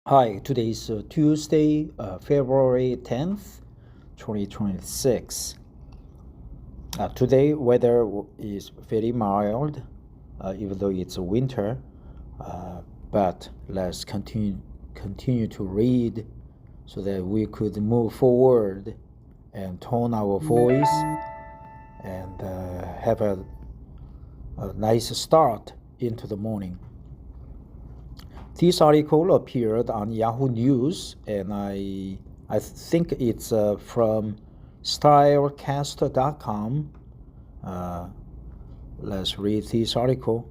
Hi, today is Tuesday, February 10th, 2026. Today weather is very mild, even though it's winter. But let's continue to read so that we could move forward and tone our voice and have a nice start into the morning. This article appeared on Yahoo News, and I think it's from stylecast.com. Let's read this article.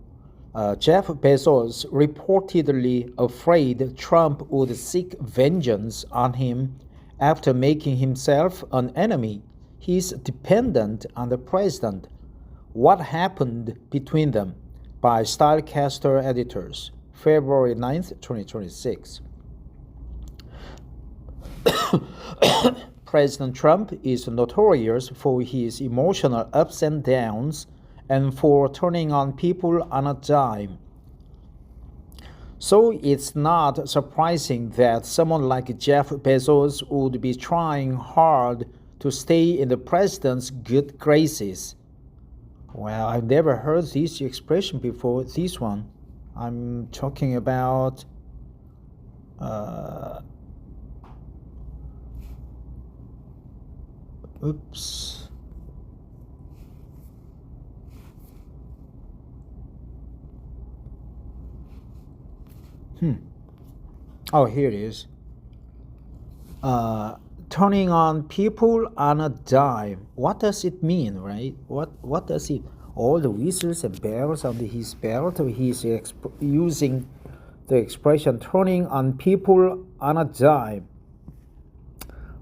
Jeff Bezos reportedly afraid Trump would seek vengeance on him after making himself an enemy. He's dependent on the president. What happened between them? By Stylecaster editors. February 9th, 2026. President Trump is notorious for his emotional ups and downs and for turning on people on a dime. So it's not surprising that someone like Jeff Bezos would be trying hard to stay in the president's good graces. Well, I've never heard this expression before, this one. I'm talking about oops. Oh, here it is. Turning on people on a dime. What does it mean, right? What does it? All the whistles and bells under his belt, he's using the expression turning on people on a dime.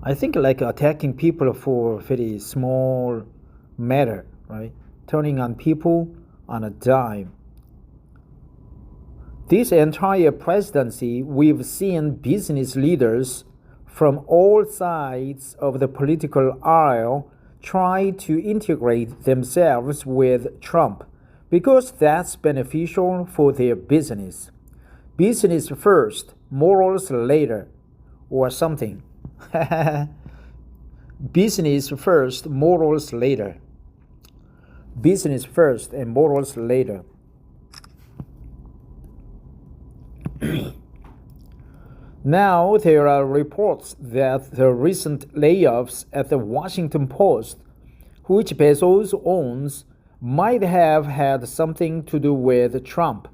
I think like attacking people for very small matter, right? Turning on people on a dime. This entire presidency, we've seen business leaders from all sides of the political aisle try to integrate themselves with Trump because that's beneficial for their business. Business first, morals later, or something. Business first, morals later. Business first and morals later. Now there are reports that the recent layoffs at the Washington Post, which Bezos owns, might have had something to do with Trump.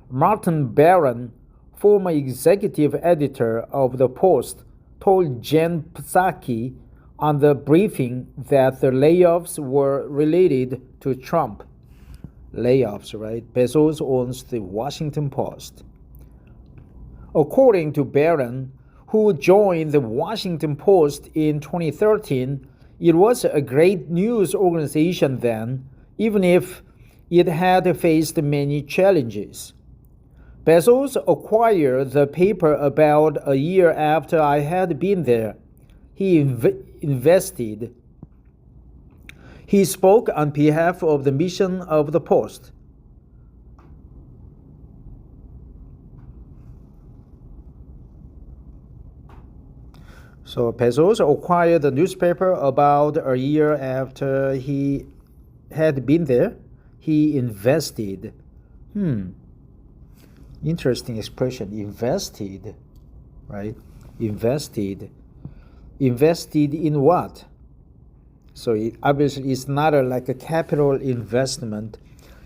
Martin Barron, former executive editor of the Post, told Jen Psaki on the briefing that the layoffs were related to Trump. Layoffs, right? Bezos owns the Washington Post. According to Barron, who joined the Washington Post in 2013, it was a great news organization then, even if it had faced many challenges. Bezos acquired the paper about a year after I had been there. He invested. He spoke on behalf of the mission of the Post. So Bezos acquired the newspaper about a year after he had been there. He invested. Interesting expression. Invested, right? Invested. Invested in what? So it obviously is not like a capital investment.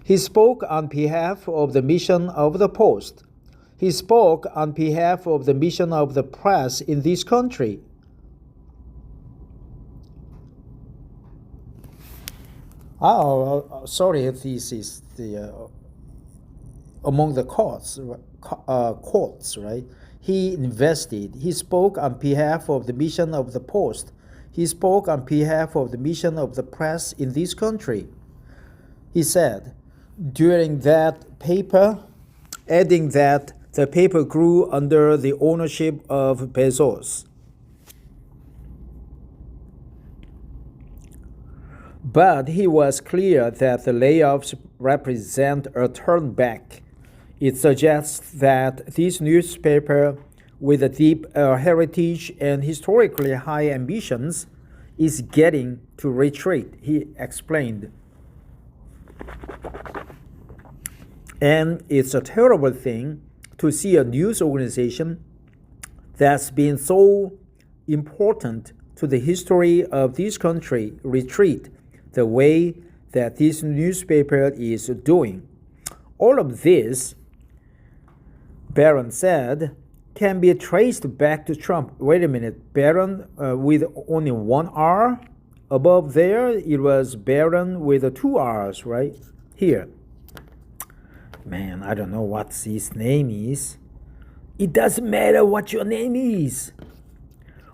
He spoke on behalf of the mission of the Post. He spoke on behalf of the mission of the press in this country. Sorry, this is the among the quotes, right? He invested. He spoke on behalf of the mission of the Post. He spoke on behalf of the mission of the press in this country. He said, during that paper, adding that the paper grew under the ownership of Bezos. But he was clear that the layoffs represent a turn back. It suggests that this newspaper with a deep heritage and historically high ambitions, is getting to retreat, he explained. And it's a terrible thing to see a news organization that's been so important to the history of this country retreat the way that this newspaper is doing. All of this, Barron said, can be traced back to Trump. Wait a minute, Barron with only one R? Above there, it was Barron with two R's, right? Here. Man, I don't know what his name is. It doesn't matter what your name is.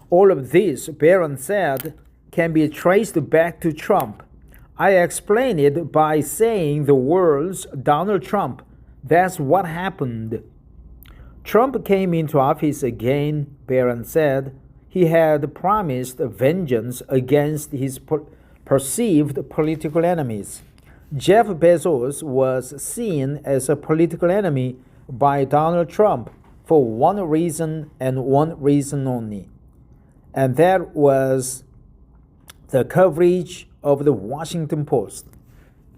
All of this, Barron said, can be traced back to Trump. I explain it by saying the words Donald Trump. That's what happened. Trump came into office again, Barron said. He had promised vengeance against his perceived political enemies. Jeff Bezos was seen as a political enemy by Donald Trump for one reason and one reason only. And that was the coverage of the Washington Post.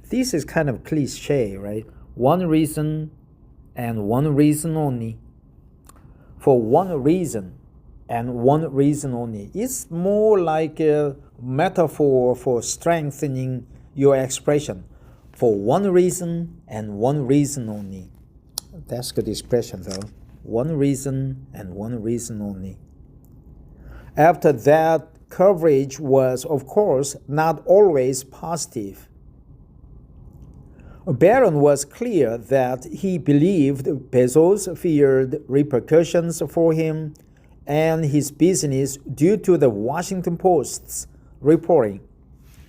This is kind of cliche, right? One reason and one reason only. For one reason and one reason only. It's more like a metaphor for strengthening your expression. For one reason and one reason only. That's a good expression though. One reason and one reason only. After that, coverage was, of course, not always positive. Barron was clear that he believed Bezos feared repercussions for him and his business due to the Washington Post's reporting.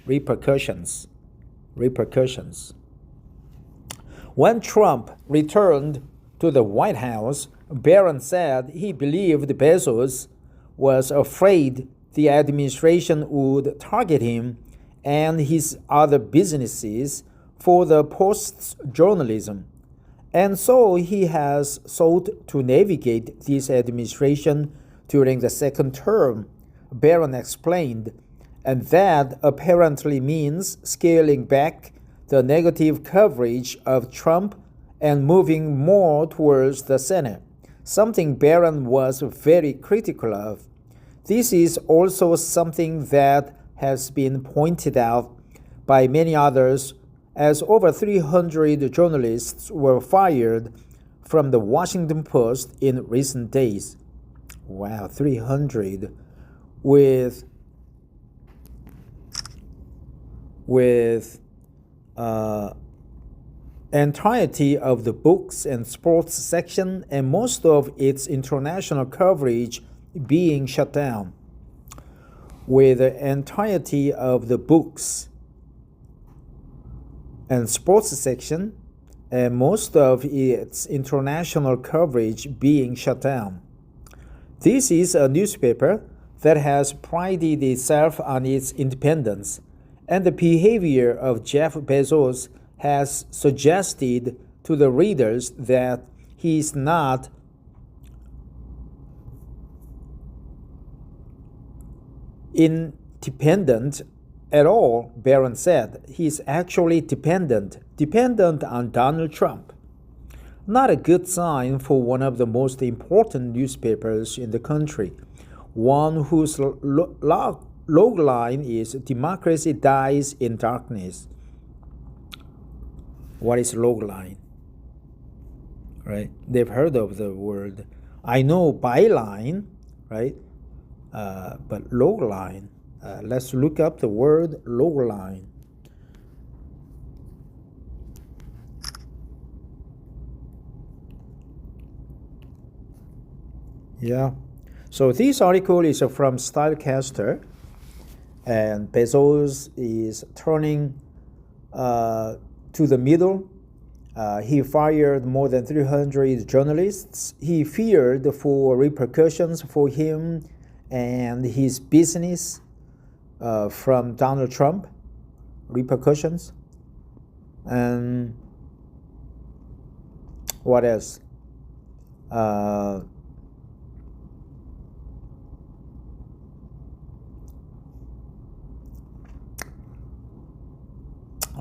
Repercussions. When Trump returned to the White House, Barron said he believed Bezos was afraid the administration would target him and his other businesses for the Post's journalism. And so he has sought to navigate this administration during the second term, Barron explained, and that apparently means scaling back the negative coverage of Trump and moving more towards the center, something Barron was very critical of. This is also something that has been pointed out by many others, as over 300 journalists were fired from the Washington Post in recent days. Wow, 300 with entirety of the books and sports section and most of its international coverage being shut down. With the entirety of the books and sports section and most of its international coverage being shut down. This is a newspaper that has prided itself on its independence, and the behavior of Jeff Bezos has suggested to the readers that he is not independent at all, Barron said. He is actually dependent on Donald Trump. Not a good sign for one of the most important newspapers in the country, one whose logline is "Democracy Dies in Darkness." What is logline? Right? They've heard of the word. I know byline, right? But logline. Let's look up the word logline. Yeah. So this article is from Stylecaster, and Bezos is turning to the middle. He fired more than 300 journalists. He feared for repercussions for him and his business from Donald Trump. Repercussions. And what else?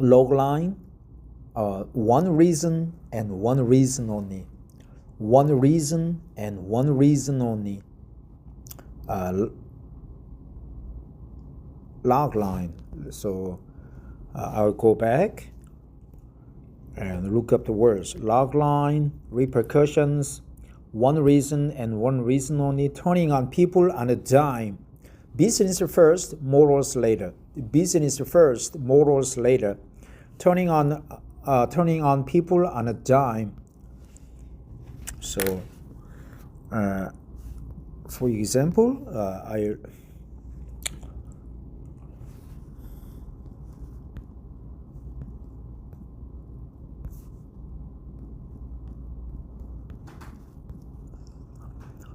Logline, one reason and one reason only. One reason and one reason only. Logline. So I'll go back and look up the words. Logline, repercussions, one reason and one reason only, turning on people on a dime. Business first, morals later. Business first, morals later. Turning on people on a dime. So, for example,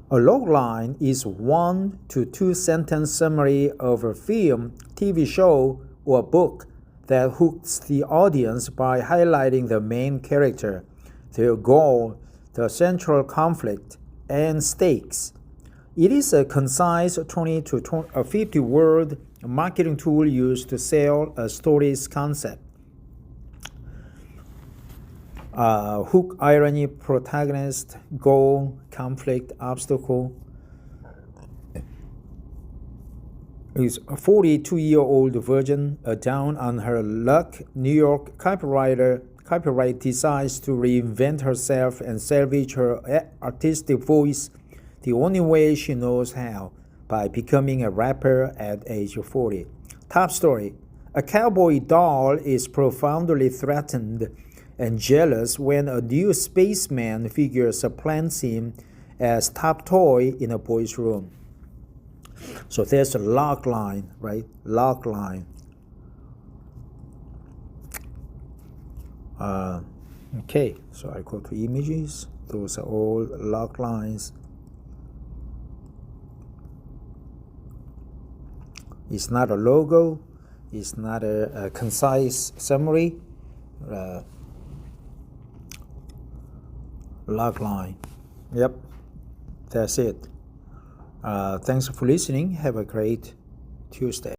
a logline is 1 to 2 sentence summary of a film, TV show, or book that hooks the audience by highlighting the main character, their goal, the central conflict, and stakes. It is a concise 20 to 50 word marketing tool used to sell a story's concept. Hook, irony, protagonist, goal, conflict, obstacle. Is a 42-year-old virgin, down on her luck, New York copyright decides to reinvent herself and salvage her artistic voice the only way she knows how, by becoming a rapper at age 40. Top story. A cowboy doll is profoundly threatened and jealous when a new spaceman figure supplants him as top toy in a boy's room. So there's a log line, right? Log line. Okay, so I go to images. Those are all log lines. It's not a logo. It's not a concise summary. Log line. Yep, that's it. Thanks for listening. Have a great Tuesday.